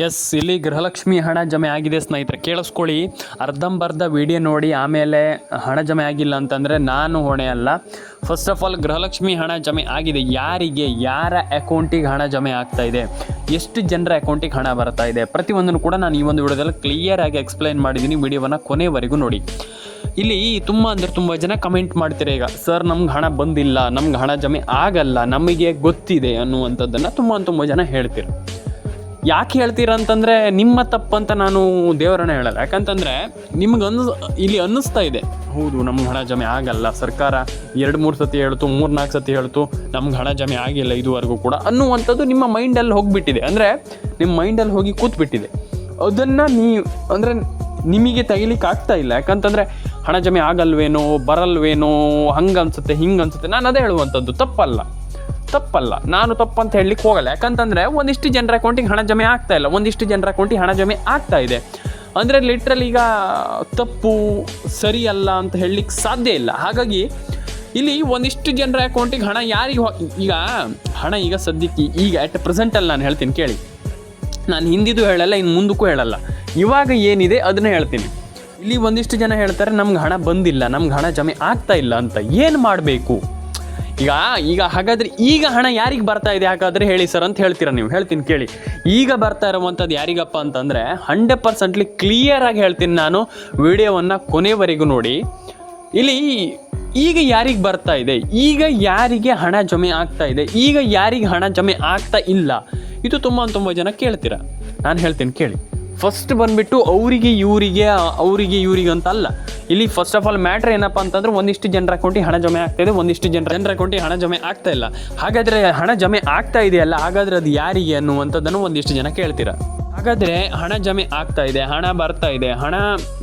S, ಇಲ್ಲಿ ಗೃಹಲಕ್ಷ್ಮಿ ಹಣ ಜಮೆ ಆಗಿದೆ ಸ್ನೇಹಿತರೆ, ಕೇಳಿಸ್ಕೊಳ್ಳಿ. ಅರ್ಧಂಬರ್ಧ ವಿಡಿಯೋ ನೋಡಿ ಆಮೇಲೆ ಹಣ ಜಮೆ ಆಗಿಲ್ಲ ಅಂತಂದರೆ ನಾನು ಹೊಣೆ ಅಲ್ಲ. ಫಸ್ಟ್ ಆಫ್ ಆಲ್ ಗೃಹಲಕ್ಷ್ಮಿ ಹಣ ಜಮೆ ಆಗಿದೆ. ಯಾರಿಗೆ, ಯಾರ ಅಕೌಂಟಿಗೆ ಹಣ ಜಮೆ ಆಗ್ತಾ ಇದೆ, ಎಷ್ಟು ಜನರ ಅಕೌಂಟಿಗೆ ಹಣ ಬರ್ತಾ ಇದೆ, ಪ್ರತಿಯೊಂದನ್ನು ಕೂಡ ನಾನು ಈ ಒಂದು ವಿಡಿಯೋದಲ್ಲಿ ಕ್ಲಿಯರಾಗಿ ಎಕ್ಸ್ಪ್ಲೈನ್ ಮಾಡಿದ್ದೀನಿ. ವಿಡಿಯೋವನ್ನು ಕೊನೆವರೆಗೂ ನೋಡಿ. ಇಲ್ಲಿ ತುಂಬ ಜನ ಕಮೆಂಟ್ ಮಾಡ್ತೀರಾ, ಈಗ ಸರ್ ನಮ್ಗೆ ಹಣ ಬಂದಿಲ್ಲ, ನಮ್ಗೆ ಹಣ ಜಮೆ ಆಗಲ್ಲ, ನಮಗೆ ಗೊತ್ತಿದೆ ಅನ್ನುವಂಥದ್ದನ್ನು ತುಂಬ ಜನ ಹೇಳ್ತೀರ. ಯಾಕೆ ಹೇಳ್ತೀರ ಅಂತಂದರೆ ನಿಮ್ಮ ತಪ್ಪಂತ ನಾನು ದೇವರನ್ನ ಹೇಳಲ್ಲ. ಯಾಕಂತಂದರೆ ನಿಮ್ಗೆ ಇಲ್ಲಿ ಅನ್ನಿಸ್ತಾ ಇದೆ, ಹೌದು ನಮ್ಗೆ ಹಣ ಜಮೆ ಆಗಲ್ಲ, ಸರ್ಕಾರ 2-3 ಸತಿ ಹೇಳ್ತು, 3-4 ಸತಿ ಹೇಳ್ತು, ನಮ್ಗೆ ಹಣ ಜಮೆ ಆಗಿಲ್ಲ ಇದುವರೆಗೂ ಕೂಡ ಅನ್ನುವಂಥದ್ದು ನಿಮ್ಮ ಮೈಂಡಲ್ಲಿ ಹೋಗಿಬಿಟ್ಟಿದೆ. ಅಂದರೆ ನಿಮ್ಮ ಮೈಂಡಲ್ಲಿ ಹೋಗಿ ಕೂತ್ಬಿಟ್ಟಿದೆ. ಅದನ್ನು ಅಂದರೆ ನಿಮಗೆ ತೆಗಿಲಿಕ್ಕೆ ಆಗ್ತಾ ಇಲ್ಲ. ಯಾಕಂತಂದರೆ ಹಣ ಜಮೆ ಆಗಲ್ವೇನೋ, ಬರಲ್ವೇನೋ, ಹಂಗೆ ಅನ್ಸುತ್ತೆ, ಹಿಂಗೆ ಅನ್ಸುತ್ತೆ. ನಾನು ಅದೇ ಹೇಳುವಂಥದ್ದು ತಪ್ಪಲ್ಲ, ನಾನು ತಪ್ಪಂತ ಹೇಳಲಿಕ್ಕೆ ಹೋಗಲ್ಲ. ಯಾಕಂತಂದರೆ ಒಂದಿಷ್ಟು ಜನರ ಅಕೌಂಟಿಗೆ ಹಣ ಜಮೆ ಆಗ್ತಾ ಇಲ್ಲ, ಒಂದಿಷ್ಟು ಜನರ ಅಕೌಂಟಿಗೆ ಹಣ ಜಮೆ ಆಗ್ತಾ ಇದೆ. ಅಂದರೆ ಲಿಟ್ರಲ್ ಈಗ ತಪ್ಪು ಸರಿ ಅಲ್ಲ ಅಂತ ಹೇಳಲಿಕ್ಕೆ ಸಾಧ್ಯ ಇಲ್ಲ. ಹಾಗಾಗಿ ಇಲ್ಲಿ ಒಂದಿಷ್ಟು ಜನರ ಅಕೌಂಟಿಗೆ ಹಣ ಯಾರಿಗೆ ಈಗ ಸದ್ಯಕ್ಕೆ ಈಗ ಅಟ್ ಪ್ರೆಸೆಂಟಲ್ಲಿ ನಾನು ಹೇಳ್ತೀನಿ ಕೇಳಿ. ನಾನು ಹಿಂದಿದ್ದು ಹೇಳಲ್ಲ, ಇನ್ನು ಮುಂದಕ್ಕೂ ಹೇಳಲ್ಲ, ಇವಾಗ ಏನಿದೆ ಅದನ್ನೇ ಹೇಳ್ತೀನಿ. ಇಲ್ಲಿ ಒಂದಿಷ್ಟು ಜನ ಹೇಳ್ತಾರೆ ನಮ್ಗೆ ಹಣ ಬಂದಿಲ್ಲ, ನಮ್ಗೆ ಹಣ ಜಮೆ ಆಗ್ತಾ ಇಲ್ಲ ಅಂತ. ಏನು ಮಾಡಬೇಕು ಈಗ ಹಾಗಾದರೆ ಈಗ ಹಣ ಯಾರಿಗೆ ಬರ್ತಾ ಇದೆ ಹಾಗಾದರೆ ಹೇಳಿ ಸರ್ ಅಂತ ಹೇಳ್ತೀರಾ ನೀವು. ಹೇಳ್ತೀನಿ ಕೇಳಿ. ಈಗ ಬರ್ತಾ ಇರುವಂಥದ್ದು ಯಾರಿಗಪ್ಪ ಅಂತಂದರೆ 100% ಕ್ಲಿಯರಾಗಿ ಹೇಳ್ತೀನಿ ನಾನು. ವಿಡಿಯೋವನ್ನು ಕೊನೆವರೆಗೂ ನೋಡಿ. ಇಲ್ಲಿ ಈಗ ಯಾರಿಗೆ ಬರ್ತಾ ಇದೆ, ಈಗ ಯಾರಿಗೆ ಹಣ ಜಮೆ ಆಗ್ತಾ ಇದೆ, ಈಗ ಯಾರಿಗೆ ಹಣ ಜಮೆ ಆಗ್ತಾ ಇಲ್ಲ, ಇದು ತುಂಬ ಜನ ಕೇಳ್ತೀರಾ. ನಾನು ಹೇಳ್ತೀನಿ ಕೇಳಿ. ಫಸ್ಟ್ ಬಂದುಬಿಟ್ಟು ಅವರಿಗೆ ಇವರಿಗೆ ಅಂತ ಅಲ್ಲ. ಇಲ್ಲಿ ಫಸ್ಟ್ ಆಫ್ ಆಲ್ ಮ್ಯಾಟ್ರ್ ಏನಪ್ಪ ಅಂತಂದ್ರೆ ಒಂದಿಷ್ಟು ಜನರ ಅಕೌಂಟಿಗೆ ಹಣ ಜಮೆ ಆಗ್ತಾ ಇದೆ, ಒಂದಿಷ್ಟು ಜನರ ಅಕೌಂಟಿಗೆ ಹಣ ಜಮೆ ಆಗ್ತಾ ಇಲ್ಲ. ಹಾಗಾದರೆ ಹಣ ಜಮೆ ಆಗ್ತಾ ಇದೆಯಲ್ಲ, ಹಾಗಾದರೆ ಅದು ಯಾರಿಗೆ ಅನ್ನುವಂಥದ್ದನ್ನು ಒಂದಿಷ್ಟು ಜನ ಕೇಳ್ತೀರಾ. ಹಾಗಾದರೆ ಹಣ ಜಮೆ ಆಗ್ತಾ ಇದೆ, ಹಣ ಬರ್ತಾ ಇದೆ, ಹಣ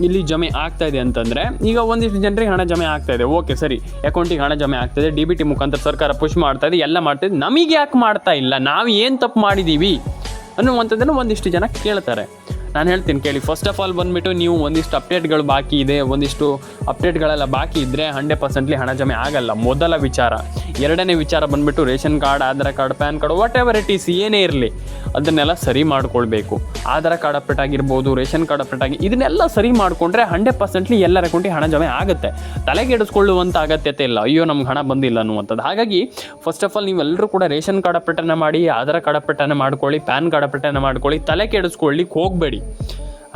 ಇಲ್ಲಿ ಜಮೆ ಆಗ್ತಾ ಇದೆ ಅಂತಂದರೆ ಈಗ ಒಂದಿಷ್ಟು ಜನರಿಗೆ ಹಣ ಜಮೆ ಆಗ್ತಾ ಇದೆ, ಓಕೆ ಸರಿ, ಅಕೌಂಟಿಗೆ ಹಣ ಜಮೆ ಆಗ್ತಾ ಇದೆ, DBT ಮುಖಾಂತರ ಸರ್ಕಾರ ಪುಷ್ ಮಾಡ್ತಾ ಇದೆ, ಎಲ್ಲ ಮಾಡ್ತಾ ಇದೆ. ನಮಗೆ ಯಾಕೆ ಮಾಡ್ತಾ ಇಲ್ಲ, ನಾವು ಏನು ತಪ್ಪು ಮಾಡಿದ್ದೀವಿ ಅನ್ನುವಂಥದ್ದನ್ನು ಒಂದಿಷ್ಟು ಜನ ಕೇಳ್ತಾರೆ. ನಾನು ಹೇಳ್ತೀನಿ ಕೇಳಿ. ಫಸ್ಟ್ ಆಫ್ ಆಲ್ ಬಂದುಬಿಟ್ಟು ನೀವು ಒಂದಿಷ್ಟು ಅಪ್ಡೇಟ್ಗಳು ಬಾಕಿ ಇದೆ, ಒಂದಿಷ್ಟು ಅಪ್ಡೇಟ್ಗಳೆಲ್ಲ ಬಾಕಿ ಇದ್ದರೆ 100% ಹಣ ಜಮೆ ಆಗಲ್ಲ, ಮೊದಲ ವಿಚಾರ. ಎರಡನೇ ವಿಚಾರ ಬಂದುಬಿಟ್ಟು ration card, Aadhaar card, PAN card, what ever it is, ಏನೇ ಇರಲಿ ಅದನ್ನೆಲ್ಲ ಸರಿ ಮಾಡ್ಕೊಳ್ಬೇಕು. ಆಧಾರ್ ಕಾರ್ಡ್ ಅಪ್ಡೇಟ್ ಆಗಿರ್ಬೋದು, ರೇಷನ್ ಕಾರ್ಡ್ ಅಪ್ಡೇಟ್ ಆಗಿ ಇದನ್ನೆಲ್ಲ ಸರಿ ಮಾಡಿಕೊಂಡ್ರೆ 100% ಎಲ್ಲರ ಅಕೌಂಟಿಗೆ ಹಣ ಜಮೆ ಆಗುತ್ತೆ. ತಲೆಗೆಡಿಸ್ಕೊಳ್ಳುವಂಥ ಅಗತ್ಯತೆ ಇಲ್ಲ, ಅಯ್ಯೋ ನಮ್ಗೆ ಹಣ ಬಂದಿಲ್ಲ ಅನ್ನುವಂಥದ್ದು. ಹಾಗಾಗಿ ಫಸ್ಟ್ ಆಫ್ ಆಲ್ ನೀವೆಲ್ಲರೂ ಕೂಡ ರೇಷನ್ ಕಾರ್ಡ್ ಅಪ್ಡೇಟನ್ನು ಮಾಡಿ, ಆಧಾರ್ ಕಾರ್ಡ್ ಅಪ್ಡೇಟನ್ನು ಮಾಡ್ಕೊಳ್ಳಿ, ಪ್ಯಾನ್ ಕಾರ್ಡ್ ಅಪ್ಡೇಟನ್ನು ಮಾಡ್ಕೊಳ್ಳಿ. ತಲೆ ಕೆಡಿಸ್ಕೊಳ್ಳಿಕ್ಕೆ ಹೋಗಬೇಡಿ.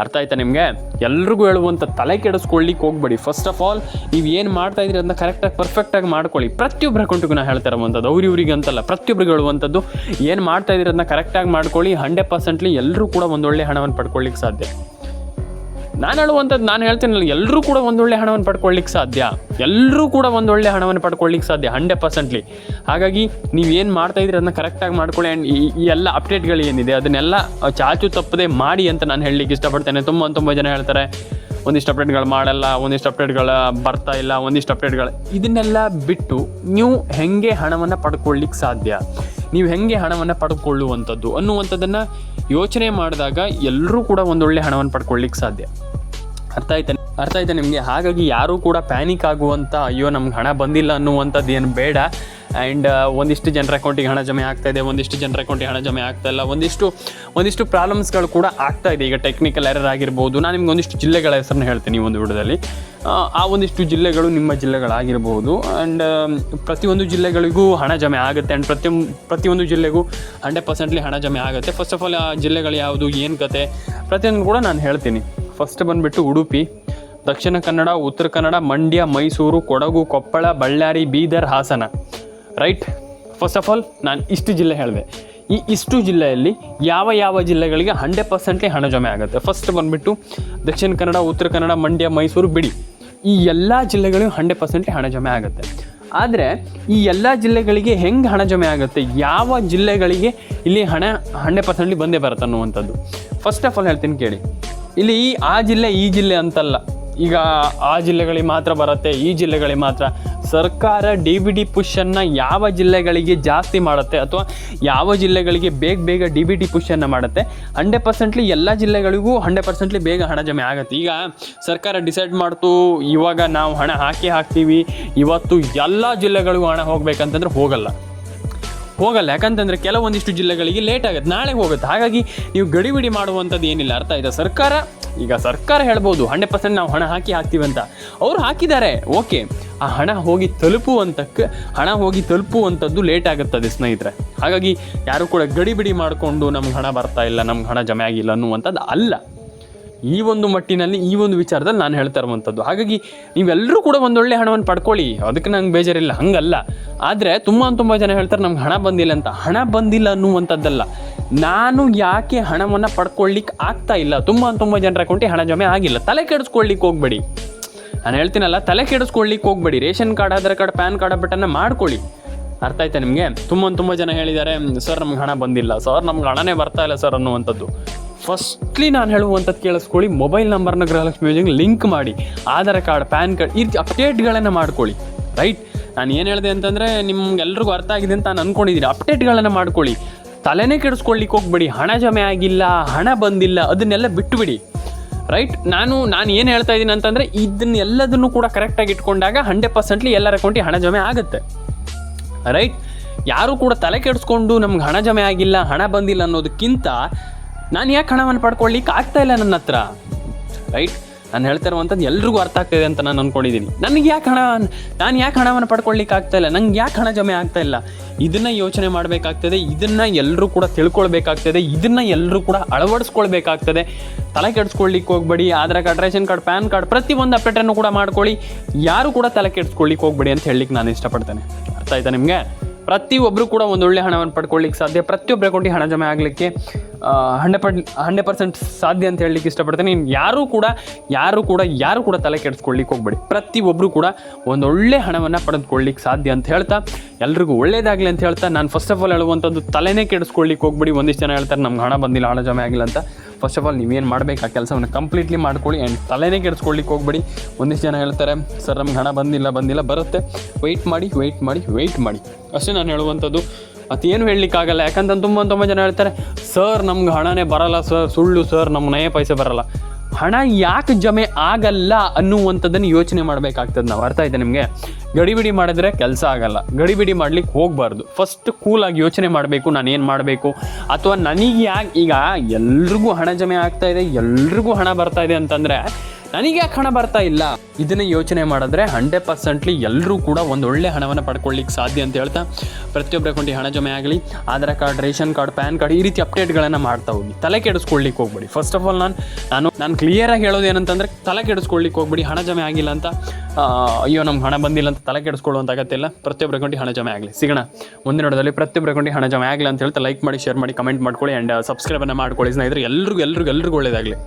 ಅರ್ಥ ಆಯ್ತಾ ನಿಮಗೆ? ಎಲ್ರಿಗೂ ಹೇಳುವಂಥ ತಲೆ ಕೆಡಿಸ್ಕೊಳ್ಳಿಕ್ಕೆ ಹೋಗ್ಬೇಡಿ. ಫಸ್ಟ್ ಆಫ್ ಆಲ್ ನೀವು ಏನು ಮಾಡ್ತಾ ಇದ್ದೀರಿ ಅದನ್ನ ಕರೆಕ್ಟಾಗಿ ಪರ್ಫೆಕ್ಟಾಗಿ ಮಾಡ್ಕೊಳ್ಳಿ. ಪ್ರತಿಯೊಬ್ಬರ ಅಕೌಂಟಿಗೂ ನಾನು ಹೇಳ್ತಾ ಇರುವಂಥದ್ದು, ಇವ್ರಿಗೆ ಅಂತಲ್ಲ, ಪ್ರತಿಯೊಬ್ಬರಿಗೆ ಹೇಳುವಂಥದ್ದು, ಏನು ಮಾಡ್ತಾ ಇದ್ದೀರಿ ಅದನ್ನ ಕರೆಕ್ಟಾಗಿ ಮಾಡ್ಕೊಳ್ಳಿ. 100% ಎಲ್ಲರೂ ಕೂಡ ಒಂದೊಳ್ಳೆ ಹಣವನ್ನು ಪಡ್ಕೊಳ್ಳಿಕ್ಕೆ ಸಾಧ್ಯ. ನಾನು ಹೇಳುವಂಥದ್ದು, ನಾನು ಹೇಳ್ತೀನಲ್ಲ, ಎಲ್ಲರೂ ಕೂಡ ಒಂದೊಳ್ಳೆ ಹಣವನ್ನು ಪಡ್ಕೊಳ್ಳಿಕ್ಕೆ ಸಾಧ್ಯ, ಎಲ್ಲರೂ ಕೂಡ ಒಂದೊಳ್ಳೆ ಹಣವನ್ನು ಪಡ್ಕೊಳ್ಳಿಕ್ಕೆ ಸಾಧ್ಯ 100%. ಹಾಗಾಗಿ ನೀವೇನು ಮಾಡ್ತಾಯಿದ್ರಿ ಅದನ್ನ ಕರೆಕ್ಟಾಗಿ ಮಾಡ್ಕೊಳ್ಳಿ. ಆ್ಯಂಡ್ ಈ ಎಲ್ಲ ಅಪ್ಡೇಟ್ಗಳು ಏನಿದೆ ಅದನ್ನೆಲ್ಲ ಚಾಚು ತಪ್ಪದೆ ಮಾಡಿ ಅಂತ ನಾನು ಹೇಳಲಿಕ್ಕೆ ಇಷ್ಟಪಡ್ತೇನೆ. ತುಂಬ ಜನ ಹೇಳ್ತಾರೆ ಒಂದಿಷ್ಟು ಅಪ್ಡೇಟ್ಗಳು ಮಾಡಲ್ಲ, ಒಂದಿಷ್ಟು ಅಪ್ಡೇಟ್ಗಳು ಬರ್ತಾ ಇಲ್ಲ, ಒಂದಿಷ್ಟು ಅಪ್ಡೇಟ್ಗಳು. ಇದನ್ನೆಲ್ಲ ಬಿಟ್ಟು ನೀವು ಹೇಗೆ ಹಣವನ್ನು ಪಡ್ಕೊಳ್ಳಿಕ್ಕೆ ಸಾಧ್ಯ, ನೀವು ಹೇಗೆ ಹಣವನ್ನು ಪಡ್ಕೊಳ್ಳುವಂಥದ್ದು ಅನ್ನುವಂಥದ್ದನ್ನು ಯೋಚನೆ ಮಾಡಿದಾಗ ಎಲ್ಲರೂ ಕೂಡ ಒಂದೊಳ್ಳೆ ಹಣವನ್ನು ಪಡ್ಕೊಳ್ಳಿಕ್ಕೆ ಸಾಧ್ಯ. ಅರ್ಥ ಆಯ್ತಾ ನಿಮಗೆ? ಹಾಗಾಗಿ ಯಾರೂ ಕೂಡ ಪ್ಯಾನಿಕ್ ಆಗುವಂಥ, ಅಯ್ಯೋ ನಮ್ಗೆ ಹಣ ಬಂದಿಲ್ಲ ಅನ್ನುವಂಥದ್ದು ಏನು ಬೇಡ. ಆ್ಯಂಡ್ ಒಂದಿಷ್ಟು ಜನರ ಅಕೌಂಟಿಗೆ ಹಣ ಜಮೆ ಆಗ್ತಾ ಇದೆ, ಒಂದಿಷ್ಟು ಜನರ ಅಕೌಂಟಿಗೆ ಹಣ ಜಮೆ ಆಗ್ತಾ ಇಲ್ಲ, ಒಂದಿಷ್ಟು ಪ್ರಾಬ್ಲಮ್ಸ್ಗಳು ಕೂಡ ಆಗ್ತಾ ಇದೆ. ಈಗ ಟೆಕ್ನಿಕಲ್ ಎರರ್ ಆಗಿರ್ಬೋದು. ನಾನು ನಿಮ್ಗೆ ಒಂದಿಷ್ಟು ಜಿಲ್ಲೆಗಳ ಹೆಸರನ್ನ ಹೇಳ್ತೀನಿ ಈ ಒಂದು ವಿಡಿಯೋದಲ್ಲಿ. ಆ ಒಂದಿಷ್ಟು ಜಿಲ್ಲೆಗಳು ನಿಮ್ಮ ಜಿಲ್ಲೆಗಳಾಗಿರ್ಬೋದು. ಆ್ಯಂಡ್ ಪ್ರತಿಯೊಂದು ಜಿಲ್ಲೆಗಳಿಗೂ ಹಣ ಜಮೆ ಆಗುತ್ತೆ. ಆ್ಯಂಡ್ ಪ್ರತಿಯೊಂದು ಜಿಲ್ಲೆಗೂ 100% ಹಣ ಜಮೆ ಆಗುತ್ತೆ. ಫಸ್ಟ್ ಆಫ್ ಆಲ್ ಆ ಜಿಲ್ಲೆಗಳು ಯಾವುದು, ಏನು ಕತೆ, ಪ್ರತಿಯೊಂದು ಕೂಡ ನಾನು ಹೇಳ್ತೀನಿ. ಫಸ್ಟ್ ಬಂದುಬಿಟ್ಟು Udupi, Dakshina Kannada, Uttara Kannada, Mandya, Mysuru, Kodagu, Koppal, Ballari, Bidar, Hassan. Right? First of all ನಾನು ಇಷ್ಟು ಜಿಲ್ಲೆ ಹೇಳಿದೆ. ಇಷ್ಟು ಜಿಲ್ಲೆಯಲ್ಲಿ ಯಾವ ಜಿಲ್ಲೆಗಳಿಗೆ 100% ಹಣ ಜಮೆ ಆಗುತ್ತೆ. ಫಸ್ಟ್ ಬಂದುಬಿಟ್ಟು ದಕ್ಷಿಣ ಕನ್ನಡ, ಉತ್ತರ ಕನ್ನಡ, ಮಂಡ್ಯ, ಮೈಸೂರು ಬಿಡಿ, ಈ ಎಲ್ಲ ಜಿಲ್ಲೆಗಳಿಗೂ 100% ಹಣ ಜಮೆ ಆಗುತ್ತೆ. ಆದರೆ ಈ ಎಲ್ಲ ಜಿಲ್ಲೆಗಳಿಗೆ ಹೆಂಗೆ ಹಣ ಜಮೆ ಆಗುತ್ತೆ, ಯಾವ ಜಿಲ್ಲೆಗಳಿಗೆ ಇಲ್ಲಿ ಹಣ 100% ಬಂದೇ ಬರುತ್ತೆ ಅನ್ನುವಂಥದ್ದು ಫಸ್ಟ್ ಆಫ್ ಆಲ್ ಹೇಳ್ತೀನಿ ಕೇಳಿ. ಇಲ್ಲಿ ಆ ಜಿಲ್ಲೆ ಈ ಜಿಲ್ಲೆ ಅಂತಲ್ಲ. ಈಗ ಆ ಜಿಲ್ಲೆಗಳಿಗೆ ಮಾತ್ರ ಬರುತ್ತೆ, ಈ ಜಿಲ್ಲೆಗಳಿಗೆ ಮಾತ್ರ. ಸರ್ಕಾರ DBT ಪುಷನ್ನು ಯಾವ ಜಿಲ್ಲೆಗಳಿಗೆ ಜಾಸ್ತಿ ಮಾಡುತ್ತೆ ಅಥವಾ ಯಾವ ಜಿಲ್ಲೆಗಳಿಗೆ ಬೇಗ DBT ಪುಷನ್ನು ಮಾಡುತ್ತೆ, 100% ಎಲ್ಲ ಜಿಲ್ಲೆಗಳಿಗೂ 100% ಬೇಗ ಹಣ ಜಮೆ ಆಗುತ್ತೆ. ಈಗ ಸರ್ಕಾರ ಡಿಸೈಡ್ ಮಾಡ್ತು, ಇವಾಗ ನಾವು ಹಣ ಹಾಕ್ತೀವಿ, ಇವತ್ತು ಎಲ್ಲ ಜಿಲ್ಲೆಗಳಿಗೂ ಹಣ ಹೋಗ್ಬೇಕಂತಂದ್ರೆ ಹೋಗಲ್ಲ. ಹೋಗಲ್ಲ. ಯಾಕಂತಂದರೆ ಕೆಲವೊಂದಿಷ್ಟು ಜಿಲ್ಲೆಗಳಿಗೆ ಲೇಟ್ ಆಗುತ್ತೆ, ನಾಳೆ ಹೋಗುತ್ತೆ. ಹಾಗಾಗಿ ನೀವು ಗಡಿಬಿಡಿ ಮಾಡುವಂಥದ್ದು ಏನಿಲ್ಲ. ಅರ್ಥ ಆಯ್ತಾ? ಸರ್ಕಾರ ಹೇಳ್ಬೋದು 100% ನಾವು ಹಣ ಹಾಕ್ತೀವಿ ಅಂತ. ಅವ್ರು ಹಾಕಿದ್ದಾರೆ, ಓಕೆ. ಆ ಹಣ ಹೋಗಿ ತಲುಪುವಂಥದ್ದು ಲೇಟ್ ಆಗುತ್ತದೆ ಸ್ನೇಹಿತರೆ. ಹಾಗಾಗಿ ಯಾರು ಕೂಡ ಗಡಿಬಿಡಿ ಮಾಡಿಕೊಂಡು ನಮ್ಗೆ ಹಣ ಬರ್ತಾ ಇಲ್ಲ, ನಮ್ಗೆ ಹಣ ಜಮೆ ಆಗಿಲ್ಲ ಅನ್ನುವಂಥದ್ದು ಅಲ್ಲ. ಈ ಒಂದು ಮಟ್ಟಿನಲ್ಲಿ ಈ ಒಂದು ವಿಚಾರದಲ್ಲಿ ನಾನು ಹೇಳ್ತಾ ಇರುವಂಥದ್ದು. ಹಾಗಾಗಿ ನೀವೆಲ್ಲರೂ ಕೂಡ ಒಂದೊಳ್ಳೆ ಹಣವನ್ನು ಪಡ್ಕೊಳ್ಳಿ, ಅದಕ್ಕೆ ನಂಗೆ ಬೇಜಾರಿಲ್ಲ, ಹಂಗಲ್ಲ. ಆದರೆ ತುಂಬ ಜನ ಹೇಳ್ತಾರೆ ನಮ್ಗೆ ಹಣ ಬಂದಿಲ್ಲ ಅಂತ. ಹಣ ಬಂದಿಲ್ಲ ಅನ್ನುವಂಥದ್ದಲ್ಲ, ನಾನು ಯಾಕೆ ಹಣವನ್ನು ಪಡ್ಕೊಳ್ಳಿಕ್ಕೆ ಆಗ್ತಾ ಇಲ್ಲ. ತುಂಬ ಜನರ ಅಕೌಂಟಿಗೆ ಹಣ ಜಮೆ ಆಗಿಲ್ಲ. ತಲೆ ಕೆಡಿಸ್ಕೊಳ್ಳಿಕ್ಕೆ ಹೋಗ್ಬೇಡಿ. ನಾನು ಹೇಳ್ತೀನಲ್ಲ, ತಲೆ ಕೆಡಿಸ್ಕೊಳ್ಳಿಕ್ಕೆ ಹೋಗ್ಬೇಡಿ. Ration card, Aadhaar card, PAN card ಅಪ್ಡೇಟನ್ನು ಮಾಡ್ಕೊಳ್ಳಿ. ಅರ್ಥ ಆಯ್ತಾ ನಿಮಗೆ? ತುಂಬ ಜನ ಹೇಳಿದ್ದಾರೆ ಸರ್ ನಮ್ಗೆ ಹಣ ಬಂದಿಲ್ಲ, ಸರ್ ನಮ್ಗೆ ಹಣನೇ ಬರ್ತಾ ಇಲ್ಲ ಸರ್ ಅನ್ನುವಂಥದ್ದು. ಫಸ್ಟ್ಲಿ ನಾನು ಹೇಳುವಂಥದ್ದು ಕೇಳಿಸ್ಕೊಳ್ಳಿ. ಮೊಬೈಲ್ ನಂಬರ್ನ ಗೃಹಲಕ್ಷ್ಮಿ ಯೋಜನೆಗೆ ಲಿಂಕ್ ಮಾಡಿ, ಆಧಾರ್ ಕಾರ್ಡ್, ಪ್ಯಾನ್ ಕಾರ್ಡ್ ಈ ರೀತಿ ಅಪ್ಡೇಟ್ಗಳನ್ನು ಮಾಡ್ಕೊಳ್ಳಿ. ರೈಟ್? ನಾನು ಏನು ಹೇಳಿದೆ ಅಂತಂದರೆ ನಿಮ್ಗೆಲ್ರಿಗೂ ಅರ್ಥ ಆಗಿದೆ ಅಂತ ನಾನು ಅಂದ್ಕೊಂಡಿದ್ದೀನಿ. ಅಪ್ಡೇಟ್ಗಳನ್ನು ಮಾಡ್ಕೊಳ್ಳಿ, ತಲೆನೇ ಕೆಡಿಸ್ಕೊಳ್ಳಿಕ್ಕೆ ಹೋಗ್ಬೇಡಿ. ಹಣ ಜಮೆ ಆಗಿಲ್ಲ, ಹಣ ಬಂದಿಲ್ಲ, ಅದನ್ನೆಲ್ಲ ಬಿಟ್ಟುಬಿಡಿ. ರೈಟ್? ನಾನು ಏನು ಹೇಳ್ತಾ ಇದ್ದೀನಿ ಅಂತಂದರೆ ಇದನ್ನೆಲ್ಲದನ್ನು ಕೂಡ ಕರೆಕ್ಟಾಗಿ ಇಟ್ಕೊಂಡಾಗ 100% ಎಲ್ಲರ ಅಕೌಂಟಿಗೆ ಹಣ ಜಮೆ ಆಗುತ್ತೆ. ರೈಟ್? ಯಾರೂ ಕೂಡ ತಲೆ ಕೆಡಿಸ್ಕೊಂಡು ನಮ್ಗೆ ಹಣ ಜಮೆ ಆಗಿಲ್ಲ, ಹಣ ಬಂದಿಲ್ಲ ಅನ್ನೋದಕ್ಕಿಂತ ನಾನು ಯಾಕೆ ಹಣವನ್ನು ಪಡ್ಕೊಳ್ಳಿಕ್ಕೆ ಆಗ್ತಾ ಇಲ್ಲ ನನ್ನ ಹತ್ರ. ರೈಟ್? ನಾನು ಹೇಳ್ತಾ ಇರುವಂಥದ್ದು ಎಲ್ರಿಗೂ ಅರ್ಥ ಆಗ್ತಾಯಿದೆ ಅಂತ ನಾನು ಅಂದ್ಕೊಂಡಿದ್ದೀನಿ. ನಾನು ಯಾಕೆ ಹಣವನ್ನು ಪಡ್ಕೊಳ್ಳಿಕ್ಕೆ ಆಗ್ತಾ ಇಲ್ಲ, ನಂಗೆ ಯಾಕೆ ಹಣ ಜಮೆ ಆಗ್ತಾ ಇಲ್ಲ, ಇದನ್ನು ಯೋಚನೆ ಮಾಡಬೇಕಾಗ್ತದೆ. ಇದನ್ನು ಎಲ್ಲರೂ ಕೂಡ ತಿಳ್ಕೊಳ್ಬೇಕಾಗ್ತದೆ. ಇದನ್ನು ಎಲ್ಲರೂ ಕೂಡ ಅಳವಡಿಸ್ಕೊಳ್ಬೇಕಾಗ್ತದೆ. ತಲೆ ಕೆಡಿಸ್ಕೊಳ್ಳಿಕ್ಕೆ ಹೋಗ್ಬೇಡಿ. Aadhaar card, ration card, PAN card ಪ್ರತಿಯೊಂದು ಅಪ್ಡೇಟನ್ನು ಕೂಡ ಮಾಡ್ಕೊಳ್ಳಿ. ಯಾರು ಕೂಡ ತಲೆ ಕೆಡಿಸ್ಕೊಳ್ಳಿಕ್ಕೆ ಹೋಗ್ಬೇಡಿ ಅಂತ ಹೇಳಲಿಕ್ಕೆ ನಾನು ಇಷ್ಟಪಡ್ತೇನೆ. ಅರ್ಥ ಆಯ್ತಾ ನಿಮಗೆ? ಪ್ರತಿಯೊಬ್ಬರು ಕೂಡ ಒಂದೊಳ್ಳೆ ಹಣವನ್ನು ಪಡ್ಕೊಳ್ಳಿಕ್ಕೆ ಸಾಧ್ಯ. ಪ್ರತಿಯೊಬ್ಬರ ಅಕೌಂಟಿಗೆ ಹಣ ಜಮೆ ಆಗಲಿಕ್ಕೆ 100% ಸಾಧ್ಯ ಅಂತ ಹೇಳಲಿಕ್ಕೆ ಇಷ್ಟಪಡ್ತೇನೆ. ಯಾರು ಕೂಡ ತಲೆ ಕೆಡಿಸ್ಕೊಳ್ಳಿಕ್ಕೆ ಹೋಗ್ಬೇಡಿ. ಪ್ರತಿಯೊಬ್ಬರು ಕೂಡ ಒಂದೊಳ್ಳೆ ಹಣವನ್ನು ಪಡೆದುಕೊಳ್ಳಿಕ್ಕೆ ಸಾಧ್ಯ ಅಂತ ಹೇಳ್ತಾ, ಎಲ್ರಿಗೂ ಒಳ್ಳೇದಾಗಲಿ ಅಂತ ಹೇಳ್ತಾ, ನಾನು ಫಸ್ಟ್ ಆಫ್ ಆಲ್ ಹೇಳುವಂಥದ್ದು ತಲೆನೇ ಕೆಡಿಸ್ಕೊಳ್ಳಿಕ್ಕೆ ಹೋಗ್ಬೇಡಿ. ಒಂದಿಷ್ಟು ಜನ ಹೇಳ್ತಾರೆ ನಮ್ಗೆ ಹಣ ಬಂದಿಲ್ಲ, ಹಣ ಜಮೆ ಆಗಿಲ್ಲ ಅಂತ. ಫಸ್ಟ್ ಆಫ್ ಆಲ್ ನೀವೇನು ಮಾಡಬೇಕು ಆ ಕೆಲಸವನ್ನು ಕಂಪ್ಲೀಟ್ಲಿ ಮಾಡ್ಕೊಳ್ಳಿ ಆ್ಯಂಡ್ ತಲೆನೇ ಕೆಡಿಸ್ಕೊಳ್ಳಿಕ್ಕೆ ಹೋಗ್ಬೇಡಿ. ಒಂದಿಷ್ಟು ಜನ ಹೇಳ್ತಾರೆ ಸರ್ ನಮ್ಗೆ ಹಣ ಬಂದಿಲ್ಲ, ಬರುತ್ತೆ, ವೆಯ್ಟ್ ಮಾಡಿ ಅಷ್ಟೇ ನಾನು ಹೇಳುವಂಥದ್ದು. ಮತ್ತೇನು ಹೇಳಲಿಕ್ಕಾಗಲ್ಲ. ಯಾಕಂತಂದು ತುಂಬ ಜನ ಹೇಳ್ತಾರೆ ಸರ್ ನಮ್ಗೆ ಹಣನೇ ಬರಲ್ಲ ಸರ್, ಸುಳ್ಳು ಸರ್, ನಮ್ಗೆ ನಯ ಪೈಸೆ ಬರಲ್ಲ. ಹಣ ಯಾಕೆ ಜಮೆ ಆಗಲ್ಲ ಅನ್ನುವಂಥದ್ದನ್ನು ಯೋಚನೆ ಮಾಡಬೇಕಾಗ್ತದೆ ನಾವು. ಅರ್ಥ ಆಯ್ತಾ ನಿಮಗೆ? ಗಡಿಬಿಡಿ ಮಾಡಿದ್ರೆ ಕೆಲಸ ಆಗಲ್ಲ. ಗಡಿಬಿಡಿ ಮಾಡ್ಲಿಕ್ಕೆ ಹೋಗಬಾರ್ದು. ಫಸ್ಟ್ ಕೂಲಾಗಿ ಯೋಚನೆ ಮಾಡಬೇಕು, ನಾನು ಏನು ಮಾಡಬೇಕು, ಅಥವಾ ನನಗೆ ಯಾಕೆ ಈಗ ಎಲ್ರಿಗೂ ಹಣ ಜಮೆ ಆಗ್ತಾ ಇದೆ, ಎಲ್ರಿಗೂ ಹಣ ಬರ್ತಾ ಇದೆ ಅಂತಂದರೆ ನನಗೆ ಯಾಕೆ ಹಣ ಬರ್ತಾ ಇಲ್ಲ, ಇದನ್ನು ಯೋಚನೆ ಮಾಡಿದ್ರೆ 100% ಎಲ್ಲರೂ ಕೂಡ ಒಂದೊಳ್ಳೆ ಹಣವನ್ನು ಪಡ್ಕೊಳ್ಳಿಕ್ಕೆ ಸಾಧ್ಯ ಅಂತ ಹೇಳ್ತಾ, ಪ್ರತಿಯೊಬ್ಬರ ಅಕೌಂಟಿಗೆ ಹಣ ಜಮೆ ಆಗಲಿ. Aadhaar card, ration card, PAN card ಈ ರೀತಿ ಅಪ್ಡೇಟ್ಗಳನ್ನು ಮಾಡ್ತಾ ಹೋಗಿ. ತಲೆ ಕೆಡಿಸ್ಕೊಳ್ಳಿಕ್ಕೆ ಹೋಗ್ಬೇಡಿ. ಫಸ್ಟ್ ಆಫ್ ಆಲ್ ನಾನು ಕ್ಲಿಯರಾಗಿ ಹೇಳೋದು ಏನಂತಂದರೆ ತಲೆ ಕೆಡಿಸ್ಕೊಳ್ಳಿಕ್ಕೆ ಹೋಗ್ಬೇಡಿ. ಹಣ ಜಮೆ ಆಗಿಲ್ಲ ಅಂತ ಅಯ್ಯೋ ನಮ್ಗೆ ಹಣ ಬಂದಿಲ್ಲ ಅಂತ ತಲೆ ಕೆಡಿಸ್ಕೊಳ್ಳುವಂಥ ಅಗತ್ಯ. ಪ್ರತಿಯೊಬ್ಬರ ಅಕೌಂಟಿಗೆ ಹಣ ಜಮೆ ಆಗಲಿ. ಸಿಗೋಣ ಮುಂದಿನ ನೋಡೋದಲ್ಲಿ. ಪ್ರತಿಯೊಬ್ಬರ ಅಕೌಂಟಿಗೆ ಹಣ ಜಮೆ ಆಗಲಿ ಅಂತ ಹೇಳ್ತಾ ಲೈಕ್ ಮಾಡಿ, ಶೇರ್ ಮಾಡಿ, ಕಮೆಂಟ್ ಮಾಡ್ಕೊಳ್ಳಿ ಆ್ಯಂಡ್ ಸಬ್ಸ್ಕ್ರೈಬನ್ನು ಮಾಡ್ಕೊಳ್ಳಿ ಸ್ನೇಹಿತರೆ. ಎಲ್ರಿಗೂ ಒಳ್ಳೆಯದಾಗಲಿ.